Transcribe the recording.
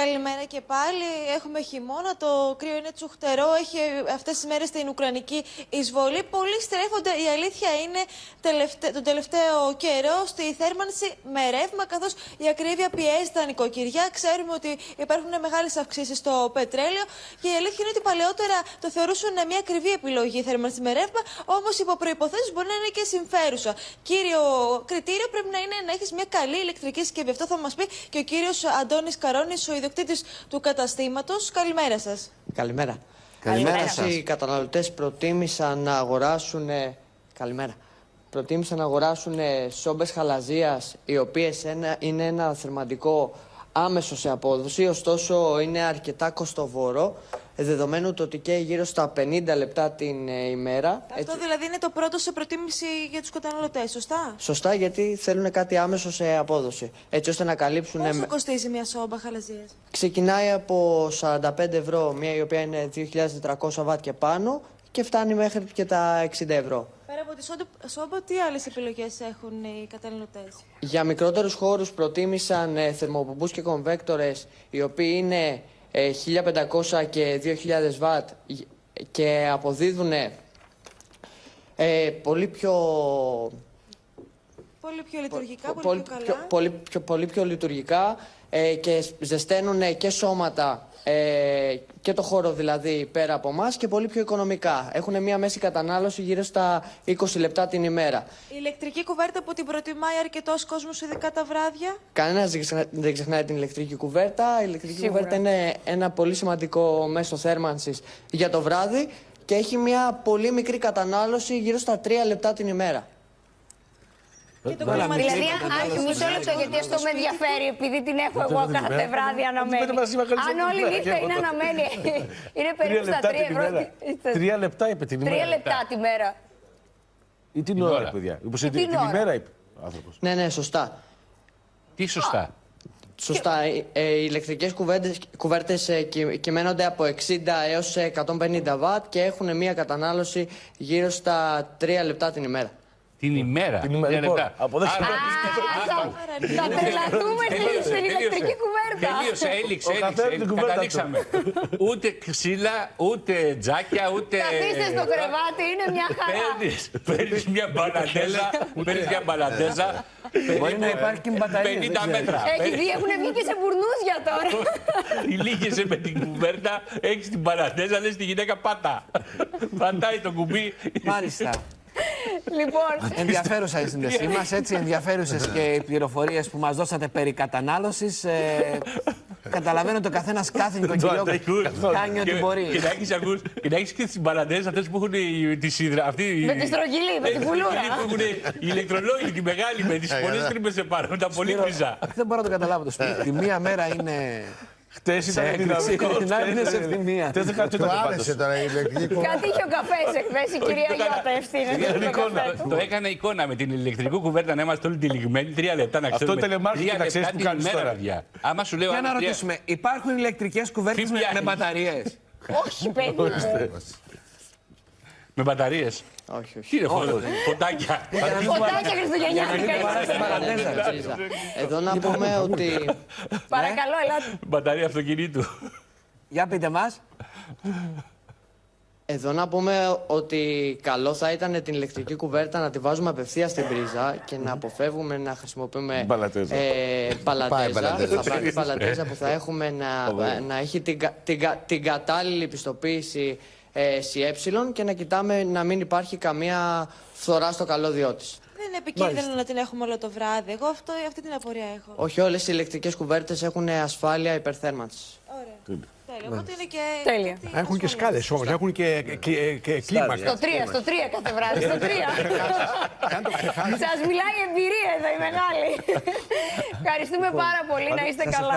Καλημέρα και πάλι. Έχουμε χειμώνα, το κρύο είναι τσουχτερό. Έχει αυτές τις μέρες την ουκρανική εισβολή. Πολλοί στρέφονται, η αλήθεια είναι, τον τελευταίο καιρό στη θέρμανση με ρεύμα, καθώς η ακρίβεια πιέζει τα νοικοκυριά. Ξέρουμε ότι υπάρχουν μεγάλες αυξήσεις στο πετρέλαιο και η αλήθεια είναι ότι παλαιότερα το θεωρούσαν μια ακριβή επιλογή η θέρμανση με ρεύμα, όμως υπό προϋποθέσεις μπορεί να είναι και συμφέρουσα. Κύριο κριτήριο πρέπει να είναι να έχεις μια καλή ηλεκτρική συσκευή. Αυτό θα μας πει και ο κύριος Αντώνης Καρώνης, ο ιδιοκτήτης του καταστήματος. Καλημέρα σας. Καλημέρα. Καλημέρα σας. Οι καταναλωτές προτίμησαν να αγοράσουν. Καλημέρα. Προτίμησαν να αγοράσουν σόμπες χαλαζίας, οι οποίες είναι ένα θερμαντικό άμεσο σε απόδοση, ωστόσο είναι αρκετά κοστοβόρο, δεδομένου το ότι καίει γύρω στα 50 λεπτά την ημέρα. Αυτό δηλαδή είναι το πρώτο σε προτίμηση για τους καταναλωτές, σωστά? Σωστά, γιατί θέλουν κάτι άμεσο σε απόδοση, έτσι ώστε να καλύψουν. Πόσο κοστίζει μια σόμπα χαλαζίας? Ξεκινάει από 45 ευρώ, μια η οποία είναι 2.400 βατ και πάνω, και φτάνει μέχρι και τα 60 ευρώ. Πέρα από τη σόμπα, τι άλλες επιλογές έχουν οι καταναλωτές? Για μικρότερους χώρους προτίμησαν θερμοπομπούς και κονβέκτορες, οι οποίοι είναι 1500 και 2000 βατ και αποδίδουν πολύ πιο... Πολύ πιο λειτουργικά, πολύ πιο καλά. Πολύ πιο λειτουργικά και ζεσταίνουν και σώματα και το χώρο δηλαδή πέρα από εμάς και πολύ πιο οικονομικά. Έχουν μια μέση κατανάλωση γύρω στα 20 λεπτά την ημέρα. Η ηλεκτρική κουβέρτα που την προτιμάει αρκετός κόσμος, ειδικά τα βράδια. Κανένας δεν ξεχνάει την ηλεκτρική κουβέρτα. Η ηλεκτρική κουβέρτα είναι ένα πολύ σημαντικό μέσο θέρμανσης για το βράδυ και έχει μια πολύ μικρή κατανάλωση γύρω στα 3 λεπτά την ημέρα. Δηλαδή, μισό λεπτό, γιατί αυτό με ενδιαφέρει, επειδή την έχω εγώ κάθε βράδυ αναμένη. Αν όλη νύχτα είναι αναμένη, είναι περίπου στα 3 ευρώ. 3 λεπτά είπε την ημέρα. 3 λεπτά τη μέρα. Ή την ώρα, παιδιά. Την ημέρα είπε ο άνθρωπος. Ναι, σωστά. Τι σωστά? Σωστά. Οι ηλεκτρικές κουβέρτες κυμαίνονται από 60 έως 150 βατ και έχουν μια κατανάλωση γύρω στα 3 λεπτά την ημέρα. Την ημέρα. Την ημέρα, λοιπόν. Θα τρελαθούμε στην ηλεκτρική κουβέρτα. Τελείωσε, έληξε. Καταλήξαμε. Ούτε ξύλα, ούτε τζάκια, ούτε. Καθίστε στο κρεβάτι, είναι μια χαρά. Παίρνεις μια μπαλαντέζα. Μπορεί να υπάρχει και μπαταρία. 50 μέτρα. Έχει δει, έχουν βγει και σε μπουρνούζια τώρα. Τυλίγεσαι με την κουβέρτα, έχεις την μπαλαντέζα, λες τη γυναίκα πάτα. Πατάει το κουμπί. Μάλιστα. Λοιπόν, Ενδιαφέρουσα η σύνδεσή μας, έτσι ενδιαφέρουσες και οι πληροφορίες που μας δώσατε περί κατανάλωσης. Καταλαβαίνω ότι ο καθένας κάθε νοικοκυριό κάνει ό,τι μπορεί. Και να έχεις και τις μπαλαντές αυτές που έχουν τη σίδρα. με τη στρογγυλή, με την πουλούρα. Που έχουν οι ηλεκτρολόγοι, τη μεγάλη, με τις πολλές τρύπες επάνω, με τα πολύ χρυσά. Δεν μπορώ να το καταλάβω το σπίτι. Τη μία μέρα είναι. Χτες ήταν δυναμικό. Την άλλη είναι σε ευθυμία. Χτες δεν κάτι Του άρεσε τώρα η ηλεκτρική κουβέρτα. Κάτι είχε ο καφές εχθές, η κυρία Γιώτα ευθύνεται. Το έκανα εικόνα με την ηλεκτρική κουβέρτα να είμαστε όλοι τυλιγμένοι 3 λεπτά να ξέρουμε. Αυτό telemarketing να ξέρεις που κάνεις τώρα. Άμα σου λέω. Για να ρωτήσουμε, υπάρχουν ηλεκτρικές κουβέρτες με μπαταρίες? Όχι, παιδί. Με μπαταρίες. Όχι. Τι είναι φωτάκια. Φωτάκια χριστουγεννιάτικα. Εδώ να πούμε ότι... Παρακαλώ, ελάτε. Μπαταρία αυτοκινήτου. Για πείτε μας. Εδώ να πούμε ότι καλό θα ήταν την ηλεκτρική κουβέρτα να τη βάζουμε απευθείας στην πρίζα και να αποφεύγουμε να χρησιμοποιούμε Μπαλατέζα. Μπαλατέζα που θα έχουμε να έχει την κατάλληλη πιστοποίηση ΣΥΕ και να κοιτάμε να μην υπάρχει καμία φθορά στο καλώδιό της. Δεν είναι επικίνδυνο να την έχουμε όλο το βράδυ. Εγώ αυτή την απορία έχω. Όχι όλες οι ηλεκτρικές κουβέρτες έχουν ασφάλεια υπερθέρμανσης. Ωραία. Τέλεια. Οπότε είναι και. Τέλεια. Έχουν και σκάλες όμως, έχουν και κλίμακα. Στο 3 κάθε βράδυ, στο 3. Σας μιλάει η εμπειρία εδώ η μεγάλη. Ευχαριστούμε πάρα πολύ, να είστε καλά.